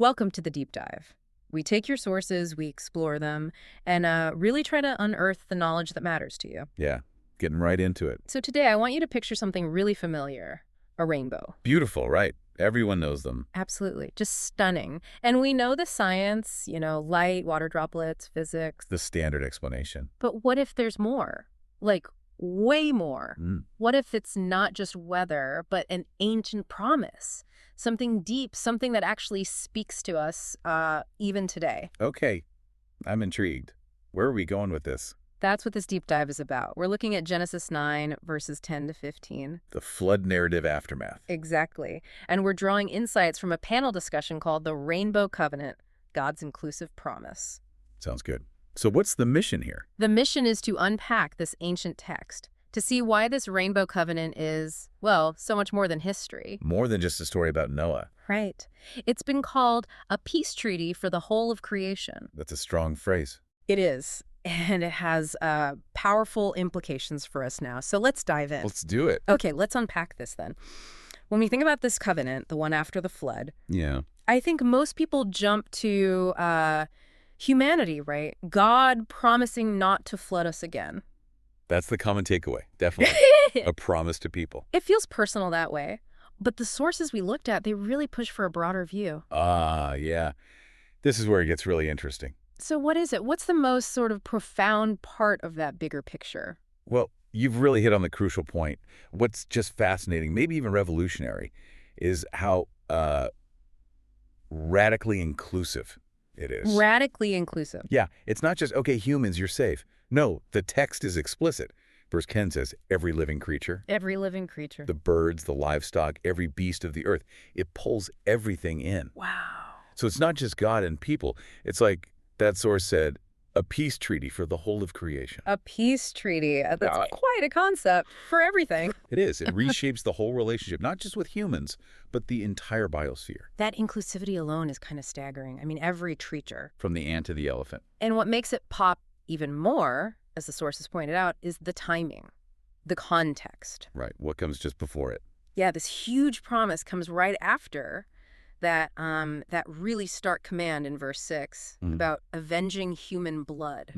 Welcome to the deep dive. We take your sources, we explore them, and really try to unearth the knowledge that matters to you. Yeah, getting right into it. So today I want you to picture something really familiar, a rainbow. Beautiful, right? Everyone knows them. Absolutely, just stunning. And we know the science, light, water droplets, physics. The standard explanation. But what if there's more? Like, way more. Mm. What if it's not just weather, but an ancient promise? Something deep, something that actually speaks to us even today. Okay, I'm intrigued. Where are we going with this? That's what this deep dive is about. We're looking at Genesis 9, verses 10 to 15. The flood narrative aftermath. Exactly. And we're drawing insights from a panel discussion called The Rainbow Covenant, God's Inclusive Promise. Sounds good. So what's the mission here? The mission is to unpack this ancient text, to see why this rainbow covenant is, well, so much more than history. More than just a story about Noah. Right. It's been called a peace treaty for the whole of creation. That's a strong phrase. It is. And it has powerful implications for us now. So let's dive in. Let's do it. Okay, let's unpack this then. When we think about this covenant, the one after the flood, Yeah. I think most people jump to humanity, right? God promising not to flood us again. That's the common takeaway. Definitely. A promise to people. It feels personal that way. But the sources we looked at, they really push for a broader view. Yeah. This is where it gets really interesting. So what is it? What's the most sort of profound part of that bigger picture? Well, you've really hit on the crucial point. What's just fascinating, maybe even revolutionary, is how radically inclusive it is. Radically inclusive. Yeah, it's not just, okay, humans, you're safe. No, the text is explicit. Verse 10 says, every living creature, Every living creature. the birds, the livestock, every beast of the earth. It pulls everything in. Wow. So it's not just God and people. It's like that source said, a peace treaty for the whole of creation. A peace treaty. That's Yeah. quite a concept for everything. It is. It reshapes the whole relationship, not just with humans, but the entire biosphere, That inclusivity alone is kind of staggering. I mean, every creature. from the ant to the elephant. And what makes it pop even more, as the sources pointed out, is the timing, the context. Right. What comes just before it? Yeah, this huge promise comes right after that really stark command in verse 6 about avenging human blood.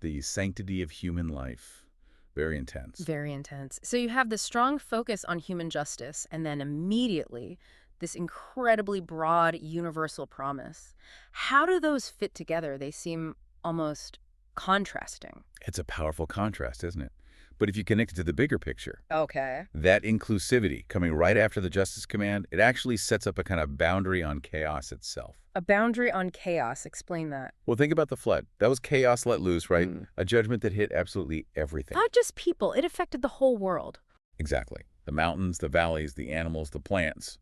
The sanctity of human life. Very intense. Very intense. So you have this strong focus on human justice, and then immediately this incredibly broad universal promise. How do those fit together? They seem almost contrasting. It's a powerful contrast, isn't it? But if you connect it to the bigger picture, Okay. that inclusivity coming right after the justice command, it actually sets up a kind of boundary on chaos itself. A boundary on chaos. Explain that. Well, think about the flood. That was chaos let loose, right? A judgment that hit absolutely everything. Not just people. It affected the whole world. Exactly. The mountains, the valleys, the animals, the plants.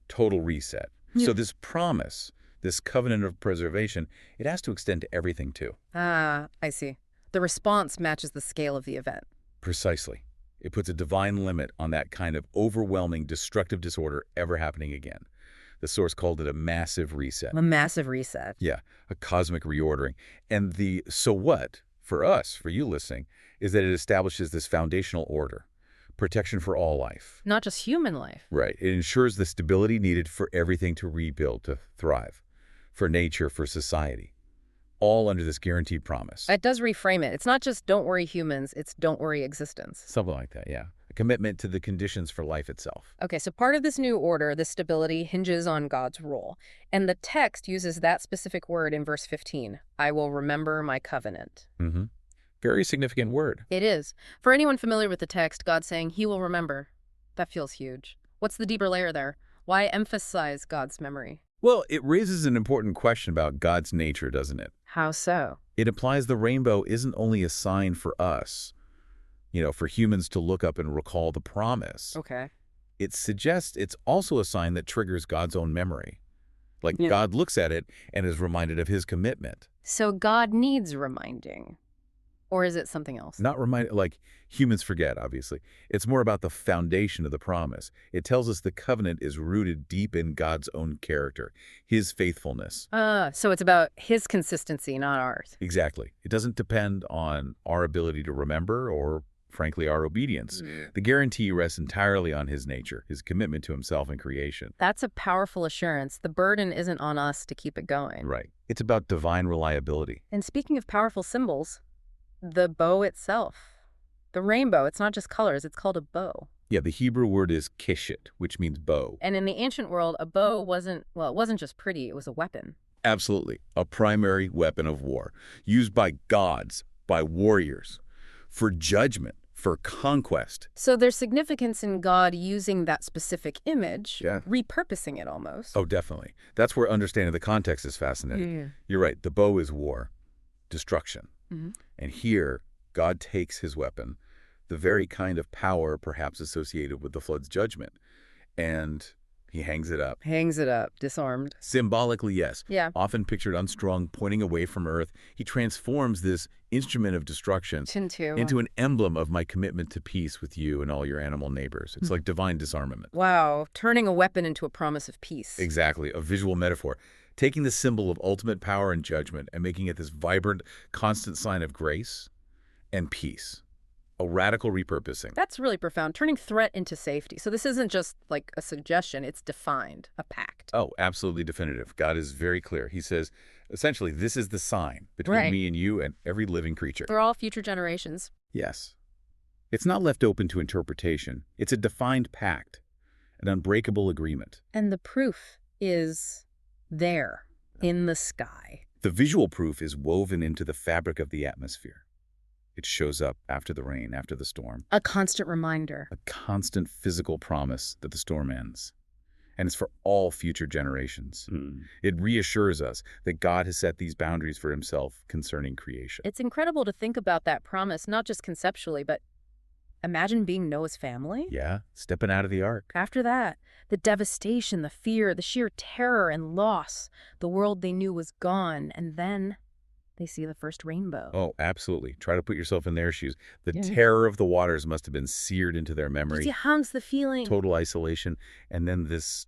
Total reset. Yeah. So this promise, this covenant of preservation, it has to extend to everything too. Ah, I see. The response matches the scale of the event. Precisely. It puts a divine limit on that kind of overwhelming, destructive disorder ever happening again. The source called it a massive reset. A massive reset. Yeah, a cosmic reordering. And the so what, for us, for you listening, is that it establishes this foundational order, protection for all life. Not just human life. Right. It ensures the stability needed for everything to rebuild, to thrive, for nature, for society. All under this guaranteed promise. It does reframe it. It's not just don't worry humans, it's don't worry existence. Something like that, yeah. A commitment to the conditions for life itself. Okay, so part of this new order, this stability, hinges on God's rule. And the text uses that specific word in verse 15. I will remember my covenant. Very significant word. It is. For anyone familiar with the text, God's saying he will remember. That feels huge. What's the deeper layer there? Why emphasize God's memory? Well, it raises an important question about God's nature, doesn't it? How so? It implies the rainbow isn't only a sign for us, for humans to look up and recall the promise. Okay. It suggests it's also a sign that triggers God's own memory. Like Yeah. God looks at it and is reminded of his commitment. So God needs reminding. Or is it something else? Not reminded, like humans forget, obviously. It's more about the foundation of the promise. It tells us the covenant is rooted deep in God's own character, his faithfulness. So it's about his consistency, not ours. Exactly. It doesn't depend on our ability to remember or frankly, our obedience. Mm. The guarantee rests entirely on his nature, his commitment to himself and creation. That's a powerful assurance. The burden isn't on us to keep it going. Right. It's about divine reliability. And speaking of powerful symbols, the bow itself. The rainbow, it's not just colors, it's called a bow. Yeah, the Hebrew word is kishit, which means bow. And in the ancient world, a bow wasn't, well, it wasn't just pretty, it was a weapon. Absolutely. A primary weapon of war, used by gods, by warriors, for judgment, for conquest. So there's significance in God using that specific image, Yeah. repurposing it almost. Oh, definitely. That's where understanding the context is fascinating. Yeah. You're right. The bow is war, destruction. Mhm. And here, God takes his weapon, the very kind of power perhaps associated with the flood's judgment, and he hangs it up. Hangs it up, disarmed. Symbolically, yes. Yeah. Often pictured unstrung, pointing away from earth, he transforms this instrument of destruction into an emblem of my commitment to peace with you and all your animal neighbors. It's like divine disarmament. Wow, turning a weapon into a promise of peace. Exactly, a visual metaphor. Taking the symbol of ultimate power and judgment and making it this vibrant, constant sign of grace and peace. A radical repurposing. That's really profound, turning threat into safety. So this isn't just like a suggestion, it's defined, a pact. Oh, absolutely definitive. God is very clear. He says, essentially, this is the sign between Right. me and you and every living creature. For all future generations. Yes. It's not left open to interpretation. It's a defined pact, an unbreakable agreement. And the proof is there, in the sky. The visual proof is woven into the fabric of the atmosphere. It shows up after the rain, after the storm. A constant reminder. A constant physical promise that the storm ends. And it's for all future generations. It reassures us that God has set these boundaries for himself concerning creation. It's incredible to think about that promise, not just conceptually, but imagine being Noah's family. Yeah, stepping out of the ark. After that, the devastation, the fear, the sheer terror and loss. The world they knew was gone, and then they see the first rainbow. Oh, absolutely. Try to put yourself in their shoes. The Yeah. terror of the waters must have been seared into their memory. It haunts the feeling. Total isolation. And then this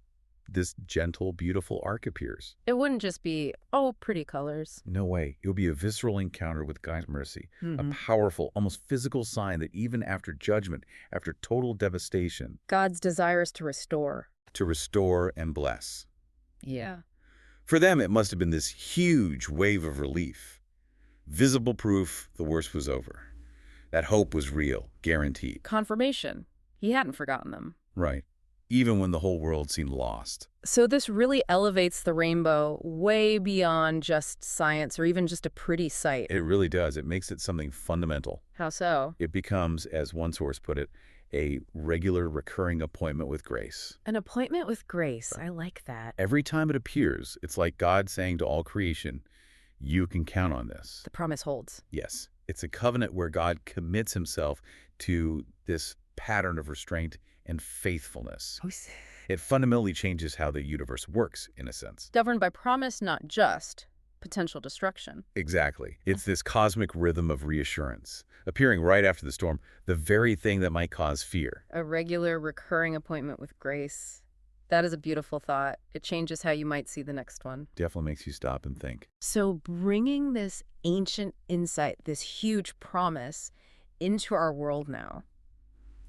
gentle, beautiful ark appears. It wouldn't just be, oh, pretty colors. No way. It will be a visceral encounter with God's mercy. A Mhm. powerful, almost physical sign that even after judgment, after total devastation, God's desire is to restore. to restore and bless. Yeah. For them, it must have been this huge wave of relief. Visible proof the worst was over. That hope was real, guaranteed. Confirmation. He hadn't forgotten them. Right. Even when the whole world seemed lost. So this really elevates the rainbow way beyond just science or even just a pretty sight. It really does. It makes it something fundamental. How so? It becomes, as one source put it, a regular recurring appointment with grace. An appointment with grace. I like that. Every time it appears, it's like God saying to all creation, you can count on this. The promise holds. Yes, it's a covenant where God commits himself to this pattern of restraint and faithfulness. It fundamentally changes how the universe works, in a sense. Governed by promise, not just potential destruction. Exactly. It's this cosmic rhythm of reassurance, appearing right after the storm, the very thing that might cause fear. A regular, recurring appointment with grace. That is a beautiful thought. It changes how you might see the next one. Definitely makes you stop and think. So bringing this ancient insight, this huge promise, into our world now,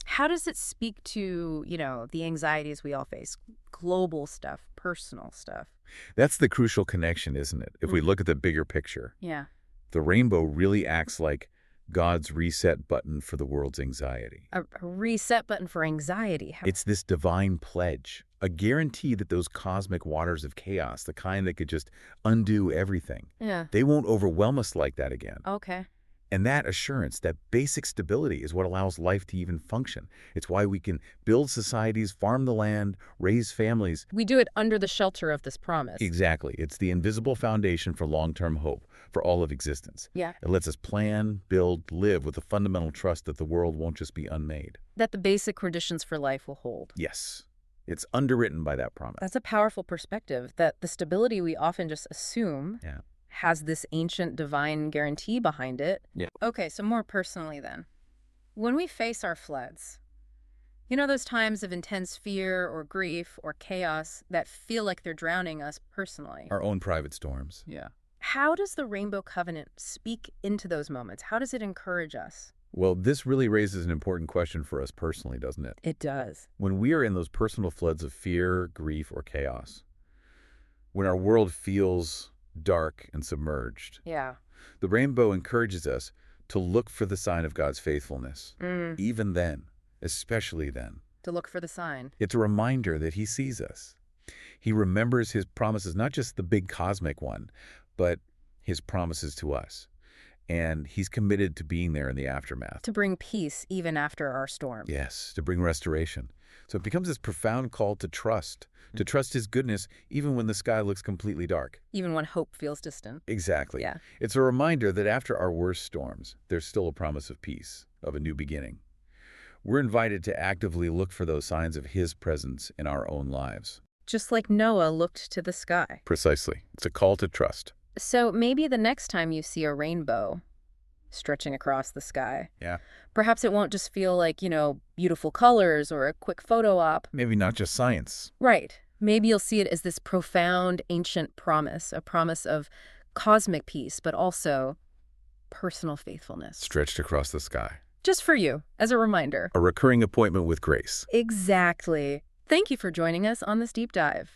how does it speak to, the anxieties we all face? Global stuff, personal stuff. That's the crucial connection, isn't it? If we look at the bigger picture, Yeah. the rainbow really acts like God's reset button for the world's anxiety. A reset button for anxiety. It's this divine pledge, a guarantee that those cosmic waters of chaos, the kind that could just undo everything, Yeah. they won't overwhelm us like that again. Okay. And that assurance, that basic stability is what allows life to even function. It's why we can build societies, farm the land, raise families. We do it under the shelter of this promise. Exactly. It's the invisible foundation for long-term hope, for all of existence. Yeah. It lets us plan, build, live with a fundamental trust that the world won't just be unmade. That the basic conditions for life will hold. Yes. It's underwritten by that promise. That's a powerful perspective, that the stability we often just assume has this ancient divine guarantee behind it. Yeah. Okay, so more personally then. When we face our floods, those times of intense fear or grief or chaos that feel like they're drowning us personally. Our own private storms. How does the Rainbow Covenant speak into those moments? How does it encourage us? Well, this really raises an important question for us personally, doesn't it? It does. When we are in those personal floods of fear, grief, or chaos, when our world feels dark and submerged, Yeah. the rainbow encourages us to look for the sign of God's faithfulness, Mm. even then, especially then. To look for the sign. It's a reminder that he sees us. He remembers his promises, not just the big cosmic one, but his promises to us. And he's committed to being there in the aftermath. To bring peace even after our storm. Yes, to bring restoration. So it becomes this profound call to trust his goodness even when the sky looks completely dark. Even when hope feels distant. Exactly. Yeah. It's a reminder that after our worst storms, there's still a promise of peace, of a new beginning. We're invited to actively look for those signs of his presence in our own lives. Just like Noah looked to the sky. Precisely. It's a call to trust. So maybe the next time you see a rainbow stretching across the sky, Yeah. perhaps it won't just feel like, beautiful colors or a quick photo op. Maybe not just science. Right. Maybe you'll see it as this profound ancient promise, a promise of cosmic peace, but also personal faithfulness. Stretched across the sky. Just for you, as a reminder. A recurring appointment with grace. Exactly. Thank you for joining us on this deep dive.